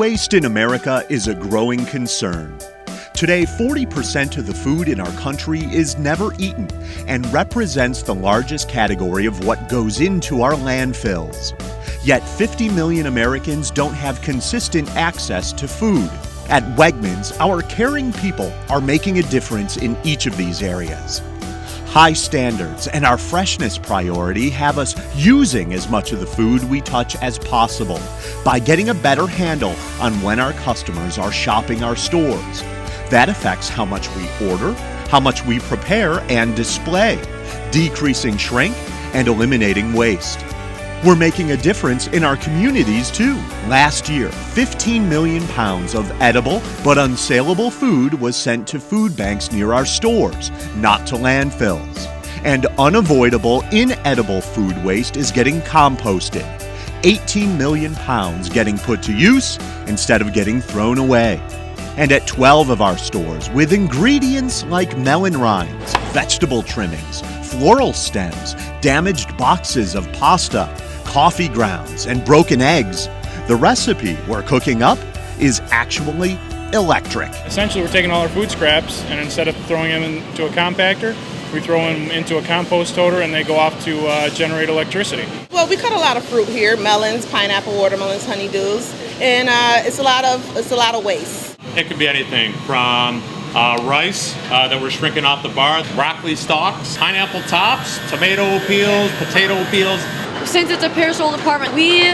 waste in America is a growing concern. Today, 40% of the food in our country is never eaten and represents the largest category of what goes into our landfills. Yet 50 million Americans don't have consistent access to food. At Wegmans, our caring people are making a difference in each of these areas. High standards and our freshness priority have us using as much of the food we touch as possible by getting a better handle on when our customers are shopping our stores. That affects how much we order, how much we prepare and display, decreasing shrink and eliminating waste. We're making a difference in our communities too. Last year, 15 million pounds of edible but unsaleable food was sent to food banks near our stores, not to landfills. And unavoidable, inedible food waste is getting composted. 18 million pounds getting put to use instead of getting thrown away. And at 12 of our stores, with ingredients like melon rinds, vegetable trimmings, floral stems, damaged boxes of pasta, coffee grounds, and broken eggs, the recipe we're cooking up is actually electric. Essentially, we're taking all our food scraps, and instead of throwing them into a compactor, we throw them into a compost toter, and they go off to generate electricity. Well, we cut a lot of fruit here: melons, pineapple, watermelons, honeydews, and it's a lot of waste. It could be anything from rice that we're shrinking off the bar, broccoli stalks, pineapple tops, tomato peels, potato peels. Since it's a perishable department, we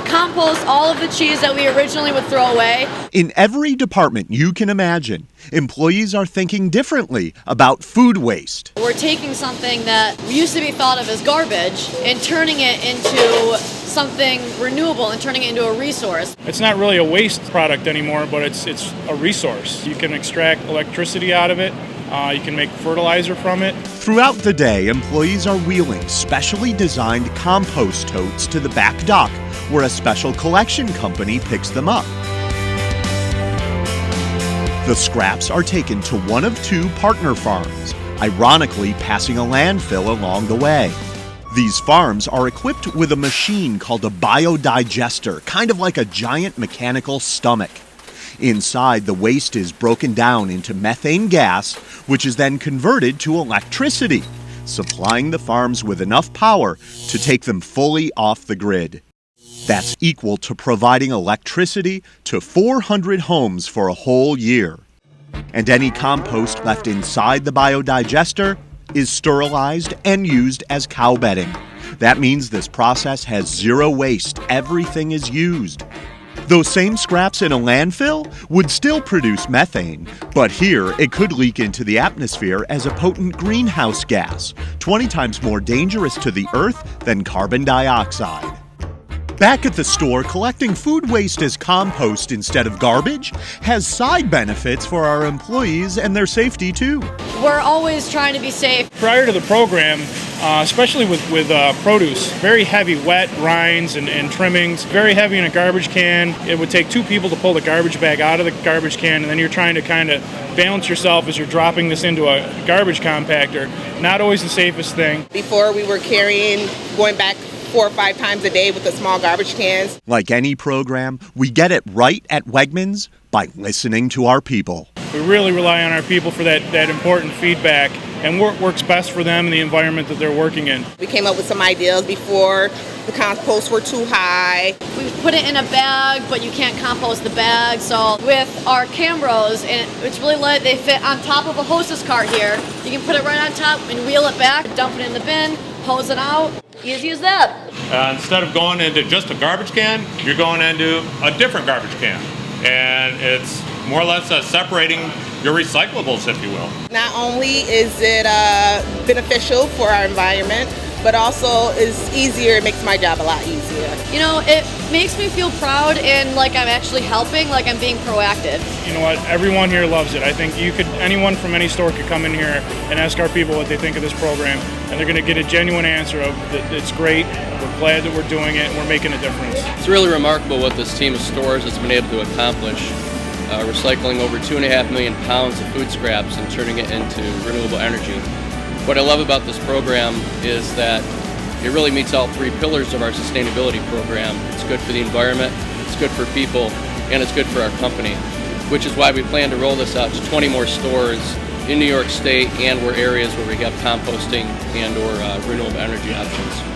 compost all of the cheese that we originally would throw away. In every department you can imagine, employees are thinking differently about food waste. We're taking something that used to be thought of as garbage and turning it into something renewable and turning it into a resource. It's not really a waste product anymore, but it's a resource. You can extract electricity out of it. You can make fertilizer from it. Throughout the day, employees are wheeling specially designed compost totes to the back dock, where a special collection company picks them up. The scraps are taken to one of two partner farms, ironically passing a landfill along the way. These farms are equipped with a machine called a biodigester, kind of like a giant mechanical stomach. Inside, the waste is broken down into methane gas, which is then converted to electricity, supplying the farms with enough power to take them fully off the grid. That's equal to providing electricity to 400 homes for a whole year. And any compost left inside the biodigester is sterilized and used as cow bedding. That means this process has zero waste. Everything is used. Those same scraps in a landfill would still produce methane, but here it could leak into the atmosphere as a potent greenhouse gas, 20 times more dangerous to the earth than carbon dioxide. Back at the store, collecting food waste as compost instead of garbage has side benefits for our employees and their safety too. We're always trying to be safe. Prior to the program, especially with produce, very heavy wet rinds and trimmings, very heavy in a garbage can. It would take two people to pull the garbage bag out of the garbage can, and then you're trying to kind of balance yourself as you're dropping this into a garbage compactor. Not always the safest thing. Before we were going back 4 or 5 times a day with the small garbage cans. Like any program, we get it right at Wegmans by listening to our people. We really rely on our people for that important feedback and what works best for them and the environment that they're working in. We came up with some ideas before the composts were too high. We put it in a bag, but you can't compost the bag. So with our Cambros, and it's really light, they fit on top of a hostess cart here. You can put it right on top and wheel it back, dump it in the bin, hose it out. Easy as that. Instead of going into just a garbage can, you're going into a different garbage can. And it's more or less separating your recyclables, if you will. Not only is it beneficial for our environment, but also is easier. It makes my job a lot easier. You know, it makes me feel proud and like I'm actually helping, like I'm being proactive. You know what? Everyone here loves it. I think anyone from any store could come in here and ask our people what they think of this program, and they're going to get a genuine answer of that it's great, we're glad that we're doing it, and we're making a difference. It's really remarkable what this team of stores has been able to accomplish, recycling over 2.5 million pounds of food scraps and turning it into renewable energy. What I love about this program is that it really meets all 3 pillars of our sustainability program. It's good for the environment, it's good for people, and it's good for our company, which is why we plan to roll this out to 20 more stores in New York State and areas where we have composting and or renewable energy options.